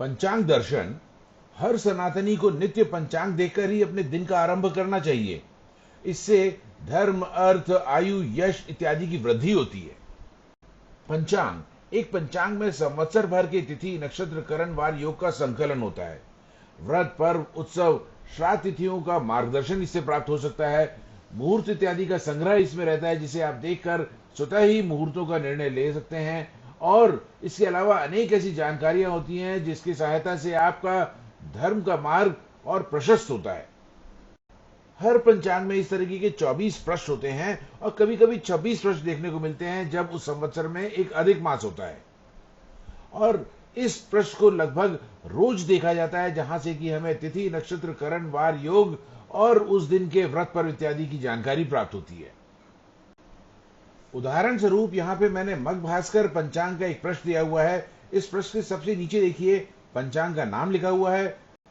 पंचांग दर्शन हर सनातनी को नित्य पंचांग देखकर ही अपने दिन का आरंभ करना चाहिए। इससे धर्म, अर्थ, आयु, यश इत्यादि की वृद्धि होती है। पंचांग एक पंचांग में संवत्सर भर के तिथि, नक्षत्र, करण, वार, योग का संकलन होता है। व्रत, पर्व, उत्सव, श्राद्ध तिथियों का मार्गदर्शन इससे प्राप्त हो सकता है। मुहूर्त इत्यादि का संग्रह इसमें रहता है, जिसे आप देखकर स्वतः ही मुहूर्तों का निर्णय ले सकते हैं। और इसके अलावा अनेक ऐसी जानकारियां होती हैं जिसकी सहायता से आपका धर्म का मार्ग और प्रशस्त होता है। हर पंचांग में इस तरीके के 24 पृष्ठ होते हैं और कभी कभी 26 पृष्ठ देखने को मिलते हैं जब उस संवत्सर में एक अधिक मास होता है। और इस पृष्ठ को लगभग रोज देखा जाता है, जहां से कि हमें तिथि, नक्षत्र, करण, वार, योग और उस दिन के व्रत पर्व इत्यादि की जानकारी प्राप्त होती है। उदाहरण स्वरूप यहाँ पे मैंने मग भास्कर पंचांग का एक पृष्ठ दिया हुआ है। इस पृष्ठ के सबसे नीचे देखिए पंचांग का नाम लिखा हुआ है।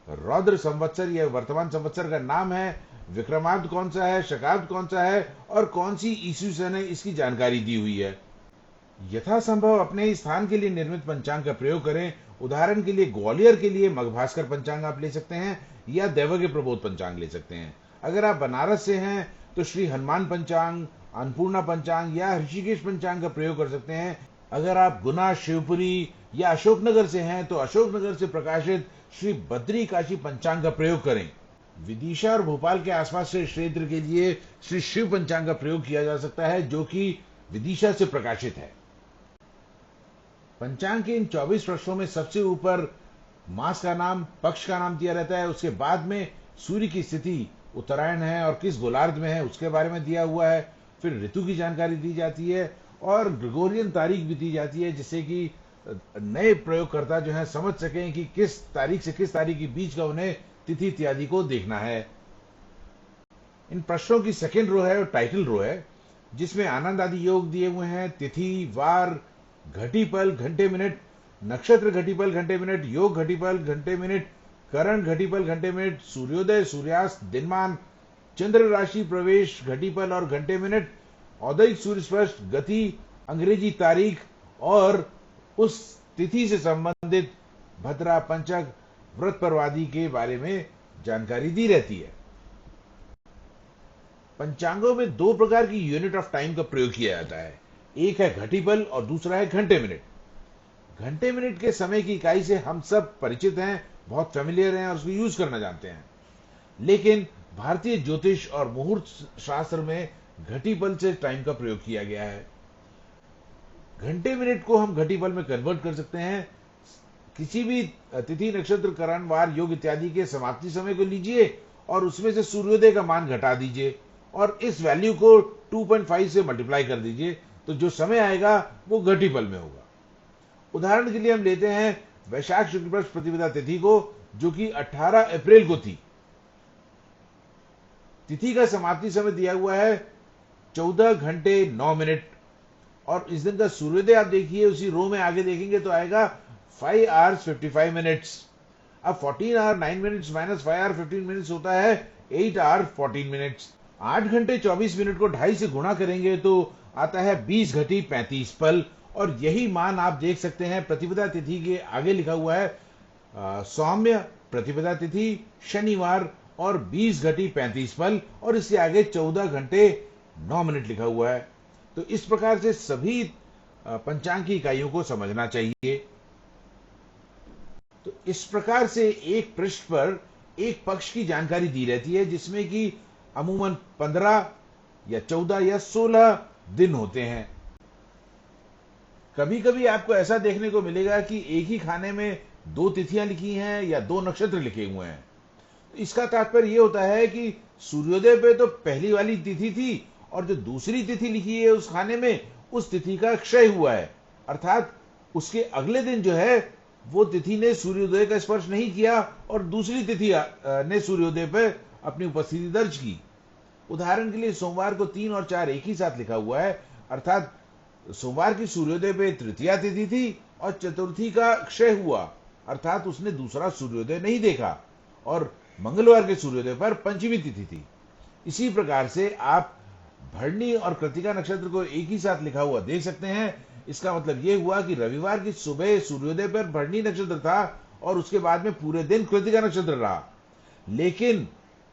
रौद्र संवत्सर या वर्तमान संवत्सर का नाम है, विक्रमाब्द कौन सा है, शकाब्द कौन सा है और कौन सी ईस्वी सन है, इसकी जानकारी दी हुई है। यथासंभव अपने ही स्थान के लिए निर्मित पंचांग का प्रयोग करें। उदाहरण के लिए ग्वालियर के लिए मग भास्कर पंचांग आप ले सकते हैं या दैवज्ञ प्रबोध पंचांग ले सकते हैं। अगर आप बनारस से हैं तो श्री हनुमान पंचांग, अन्नपूर्णा पंचांग या ऋषिकेश पंचांग का प्रयोग कर सकते हैं। अगर आप गुना, शिवपुरी या अशोकनगर से हैं तो अशोकनगर से प्रकाशित श्री बद्री काशी पंचांग का प्रयोग करें। विदिशा और भोपाल के आसपास के क्षेत्र के लिए श्री शिव पंचांग का प्रयोग किया जा सकता है, जो कि विदिशा से प्रकाशित है। पंचांग के इन 24 पृष्ठों में सबसे ऊपर मास का नाम, पक्ष का नाम दिया रहता है। उसके बाद में सूर्य की स्थिति, उत्तरायण है और किस गोलार्ध में है उसके बारे में दिया हुआ है। फिर ऋतु की जानकारी दी जाती है और ग्रेगोरियन तारीख भी दी जाती है, जिससे कि नए प्रयोगकर्ता जो है समझ सकें कि किस तारीख से किस तारीख के बीच का उन्हें तिथि इत्यादि को देखना है। इन प्रश्नों की सेकेंड रो है और टाइटल रो है, जिसमें आनंद आदि योग दिए हुए हैं। तिथि, वार, घटिपल, घंटे मिनट, नक्षत्र घटिपल, घंटे मिनट, योग घटिपल, घंटे मिनट, करण घटिपल, घंटे मिनट, सूर्योदय, सूर्यास्त, दिनमान, चंद्र राशि प्रवेश, घटिपल और घंटे मिनट, औदयिक सूर्य स्पष्ट, गति, अंग्रेजी तारीख और उस तिथि से संबंधित भद्रा, पंचक, व्रत पर्व आदि के बारे में जानकारी दी रहती है। पंचांगों में दो प्रकार की यूनिट ऑफ टाइम का प्रयोग किया जाता है। एक है घटिपल और दूसरा है घंटे मिनट। घंटे मिनट के समय की इकाई से हम सब परिचित हैं, बहुत फेमिलियर हैं और उसको यूज करना जानते हैं। लेकिन भारतीय ज्योतिष और मुहूर्त शास्त्र में घटिपल से टाइम का प्रयोग किया गया है। घंटे मिनट को हम घटिपल में कन्वर्ट कर सकते हैं। किसी भी तिथि, नक्षत्र, करण, वार, योग इत्यादि के समाप्ति समय को लीजिए और उसमें से सूर्योदय का मान घटा दीजिए और इस वैल्यू को 2.5 से मल्टीप्लाई कर दीजिए, तो जो समय आएगा वो घटिपल में होगा। उदाहरण के लिए हम लेते हैं वैशाख शुक्ल पक्ष प्रतिपदा तिथि को, जो कि 18 अप्रैल को थी। तिथि का समाप्ति समय दिया हुआ है 14 घंटे 9 मिनट और इस दिन का सूर्योदय आप देखिए, उसी रो में आगे देखेंगे तो आएगा 5 hours 55 minutes। अब 14 hour 9 minutes minus 5 hour 15 minutes होता है 8 hour 14 minutes। 8 घंटे 24 मिनट को 2.5 से गुणा करेंगे तो आता है 20 घटी 35 पल। और यही मान आप देख सकते हैं प्रतिपदा तिथि के आगे लिखा हुआ है सौम्य प्रतिपदा तिथि शनिवार और 20 घटी 35 पल और इसके आगे 14 घंटे 9 मिनट लिखा हुआ है। तो इस प्रकार से सभी पंचांग की इकाइयों को समझना चाहिए। तो इस प्रकार से एक पृष्ठ पर एक पक्ष की जानकारी दी रहती है, जिसमें कि अमूमन 15 या 14 या 16 दिन होते हैं। कभी कभी आपको ऐसा देखने को मिलेगा कि एक ही खाने में 2 तिथियां लिखी हैं या 2 नक्षत्र लिखे हुए हैं। इसका तात्पर्य यह होता है कि सूर्योदय पे तो पहली वाली तिथि थी और जो दूसरी तिथि लिखी है उस खाने में, उस तिथि का क्षय हुआ है, अर्थात उसके अगले दिन जो है वो तिथि ने सूर्योदय का स्पर्श नहीं किया और दूसरी तिथि ने सूर्योदय पर अपनी उपस्थिति दर्ज की। उदाहरण के लिए सोमवार को 3 और 4 एक ही साथ लिखा हुआ है, अर्थात सोमवार की सूर्योदय पे तृतीया तिथि थी और चतुर्थी का क्षय हुआ, अर्थात उसने दूसरा सूर्योदय नहीं देखा, और मंगलवार के सूर्योदय पर पंचमी तिथि थी। इसी प्रकार से आप भरणी और कृतिका नक्षत्र को एक ही साथ लिखा हुआ देख सकते हैं। इसका मतलब यह हुआ कि रविवार की सुबह सूर्योदय पर भरणी नक्षत्र था और उसके बाद में पूरे दिन कृतिका नक्षत्र रहा। लेकिन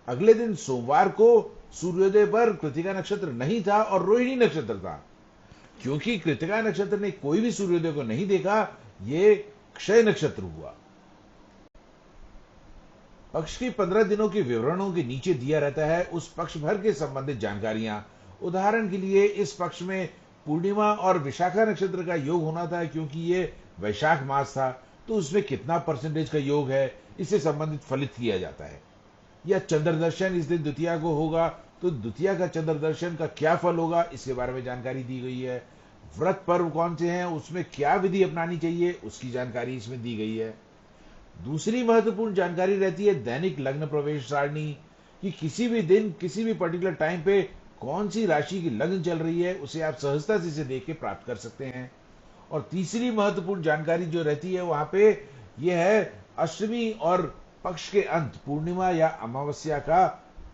अगले दिन सोमवार को सूर्योदय पर कृतिका नक्षत्र नहीं था और रोहिणी नक्षत्र था। क्योंकि कृतिका नक्षत्र ने कोई भी सूर्योदय को नहीं देखा, ये क्षय नक्षत्र हुआ। पक्ष की 15 दिनों के विवरणों के नीचे दिया रहता है उस पक्ष भर के संबंधित जानकारियां। उदाहरण के लिए इस पक्ष में पूर्णिमा और विशाखा नक्षत्र का योग होना था, क्योंकि ये वैशाख मास था, तो उसमें कितना परसेंटेज का योग है, इससे संबंधित फलित किया जाता है। या चंद्र दर्शन इस दिन द्वितीया को होगा, तो द्वितीया का चंद्र दर्शन का क्या फल होगा, इसके बारे में जानकारी दी गई है। व्रत पर्व कौन से हैं, उसमें क्या विधि अपनानी चाहिए, उसकी जानकारी इसमें दी गई है। दूसरी महत्वपूर्ण जानकारी रहती है दैनिक लग्न प्रवेश सारणी, कि किसी भी दिन किसी भी पर्टिकुलर टाइम पे कौन सी राशि की लग्न चल रही है, उसे आप सहजता से इसे देख के प्राप्त कर सकते हैं। और तीसरी महत्वपूर्ण जानकारी जो रहती है वहां पे यह है अष्टमी और पक्ष के अंत पूर्णिमा या अमावस्या का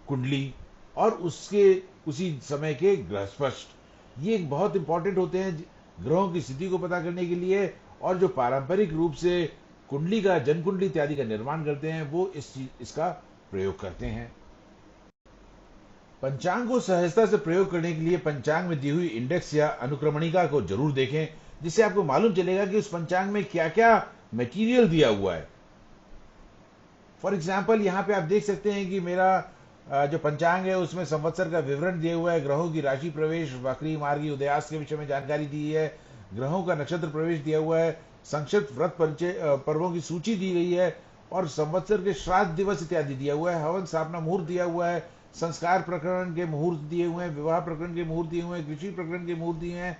कुंडली और उसके उसी समय के ग्रह स्पष्ट। ये बहुत इंपॉर्टेंट होते हैं ग्रहों की स्थिति को पता करने के लिए, और जो पारंपरिक रूप से कुंडली का जन कुंडली इत्यादि का निर्माण करते हैं वो इसका प्रयोग करते हैं। पंचांग को सहजता से प्रयोग करने के लिए पंचांग में दी हुई इंडेक्स या अनुक्रमणिका को जरूर देखें, जिससे आपको मालूम चलेगा कि उस पंचांग में क्या क्या मटेरियल दिया हुआ है। फॉर एग्जाम्पल यहाँ पे आप देख सकते हैं कि मेरा जो पंचांग है उसमें संवत्सर का विवरण दिया हुआ है, ग्रहों की राशि प्रवेश, वक्री, मार्गी, उदयास्त के विषय में जानकारी दी है, ग्रहों का नक्षत्र प्रवेश दिया हुआ है, संक्षिप्त व्रत पर्वों की सूची दी गई है और संवत्सर के श्राद्ध दिवस इत्यादि दिया हुआ है, हवन स्थापना मुहूर्त दिया हुआ है, संस्कार प्रकरण के मुहूर्त दिए हुए हैं, विवाह प्रकरण के मुहूर्त दिए हुए हैं, कृषि प्रकरण के मुहूर्त दिए हैं,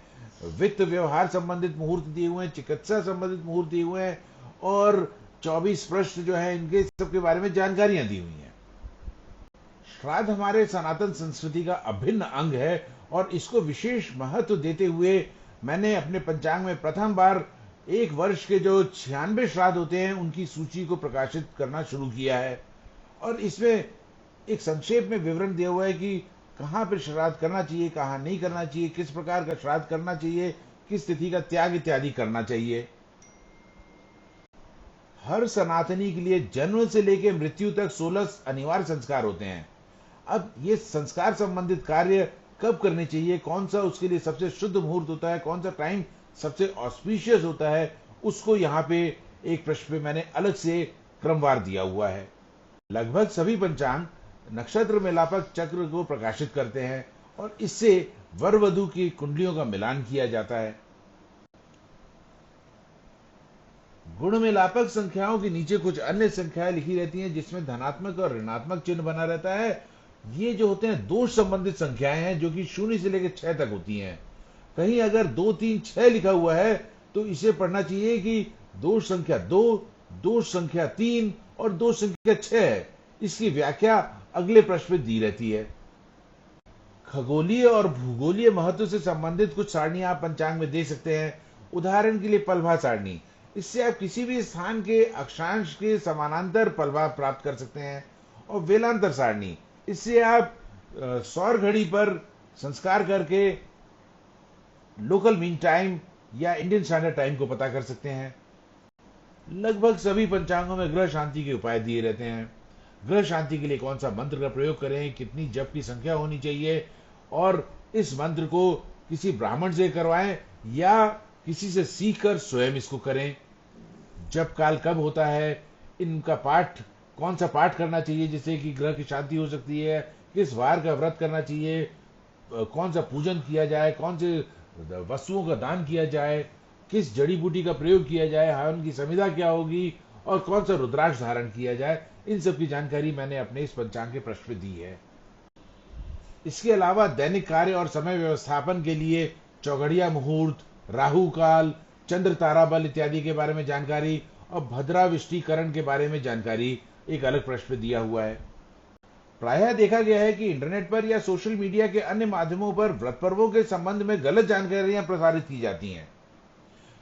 वित्त व्यवहार संबंधित मुहूर्त दिए हुए हैं, चिकित्सा संबंधित मुहूर्त दिए हुए हैं और 24 प्रश्न जो है इनके सबके बारे में जानकारियां दी हुई हैं। श्राद्ध हमारे सनातन संस्कृति का अभिन्न अंग है और इसको विशेष महत्व देते हुए मैंने अपने पंचांग में प्रथम बार एक वर्ष के जो 96 श्राद्ध होते हैं उनकी सूची को प्रकाशित करना शुरू किया है। और इसमें एक संक्षेप में विवरण दिया हुआ है कि कहाँ पर श्राद्ध करना चाहिए, कहाँ नहीं करना चाहिए, किस प्रकार का श्राद्ध करना चाहिए, किस तिथि का त्याग इत्यादि करना चाहिए। हर सनातनी के लिए जन्म से लेकर मृत्यु तक 16 अनिवार्य संस्कार होते हैं। अब ये संस्कार संबंधित कार्य कब करने चाहिए, कौन सा उसके लिए सबसे शुद्ध मुहूर्त होता है, कौन सा टाइम सबसे ऑस्पिशियस होता है, उसको यहाँ पे एक प्रश्न पे मैंने अलग से क्रमवार दिया हुआ है। लगभग सभी पंचांग नक्षत्र मेलापक चक्र को प्रकाशित करते हैं और इससे वर वधु की कुंडलियों का मिलान किया जाता है। गुण मेलापक संख्याओं के नीचे कुछ अन्य संख्याएं लिखी रहती हैं जिसमें धनात्मक और ऋणात्मक चिन्ह बना रहता है। ये जो होते हैं दोष संबंधित संख्याएं हैं जो कि 0 से लेकर 6 तक होती हैं। कहीं अगर 2, 3, 6 लिखा हुआ है तो इसे पढ़ना चाहिए कि दोष संख्या 2, दोष संख्या 3 और दोष संख्या 6 है। इसकी व्याख्या अगले प्रश्न में दी रहती है। खगोलीय और भूगोलीय महत्व से संबंधित कुछ सारणियां आप पंचांग में दे सकते हैं। उदाहरण के लिए पलभा सारणी, इससे आप किसी भी स्थान के अक्षांश के समानांतर पलभा प्राप्त कर सकते हैं। और वेलांतर सारणी, इससे आप सौर घड़ी पर संस्कार करके लोकल मीन टाइम या इंडियन स्टैंडर्ड टाइम को पता कर सकते हैं। लगभग सभी पंचांगों में ग्रह शांति के उपाय दिए रहते हैं। ग्रह शांति के लिए कौन सा मंत्र का प्रयोग करें, कितनी जप की संख्या होनी चाहिए और इस मंत्र को किसी ब्राह्मण से करवाएं या किसी से सीखकर स्वयं इसको करें। जप काल कब होता है, इनका पाठ कौन सा पाठ करना चाहिए जिससे कि ग्रह की शांति हो सकती है, किस वार का व्रत करना चाहिए, कौन सा पूजन किया जाए, कौन से वस्तुओं का दान किया जाए, किस जड़ी बूटी का प्रयोग किया जाए, हवन की संविधा क्या होगी और कौन सा रुद्राक्ष धारण किया जाए, इन सब की जानकारी मैंने अपने इस पंचांग के प्रश्न में दी है। इसके अलावा दैनिक कार्य और समय व्यवस्थापन के लिए चौघड़िया मुहूर्त, राहु काल, चंद्र तारा बल इत्यादि के बारे में जानकारी और भद्राविष्टिकरण के बारे में जानकारी एक अलग प्रश्न में दिया हुआ है। प्रायः देखा गया है कि इंटरनेट पर या सोशल मीडिया के अन्य माध्यमों पर व्रत पर्वों के संबंध में गलत जानकारियां प्रसारित की जाती हैं।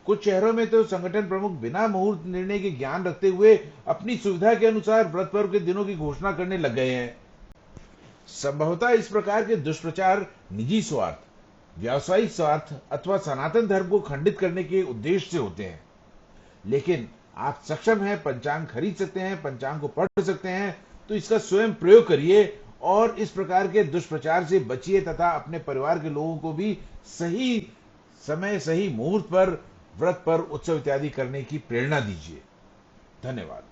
कुछ शहरों में तो संगठन प्रमुख बिना मुहूर्त निर्णय के ज्ञान रखते हुए अपनी सुविधा के अनुसार व्रत पर्व के दिनों की घोषणा करने लग गए हैं। संभवतः इस प्रकार के दुष्प्रचार निजी स्वार्थ, व्यावसायिक स्वार्थ अथवा सनातन धर्म को खंडित करने के उद्देश्य से होते हैं। लेकिन आप सक्षम हैं, पंचांग खरीद सकते हैं, पंचांग को पढ़ सकते हैं, तो इसका स्वयं प्रयोग करिए और इस प्रकार के दुष्प्रचार से बचिए तथा अपने परिवार के लोगों को भी सही समय, सही मुहूर्त पर, व्रत पर, उत्सव इत्यादि करने की प्रेरणा दीजिए। धन्यवाद।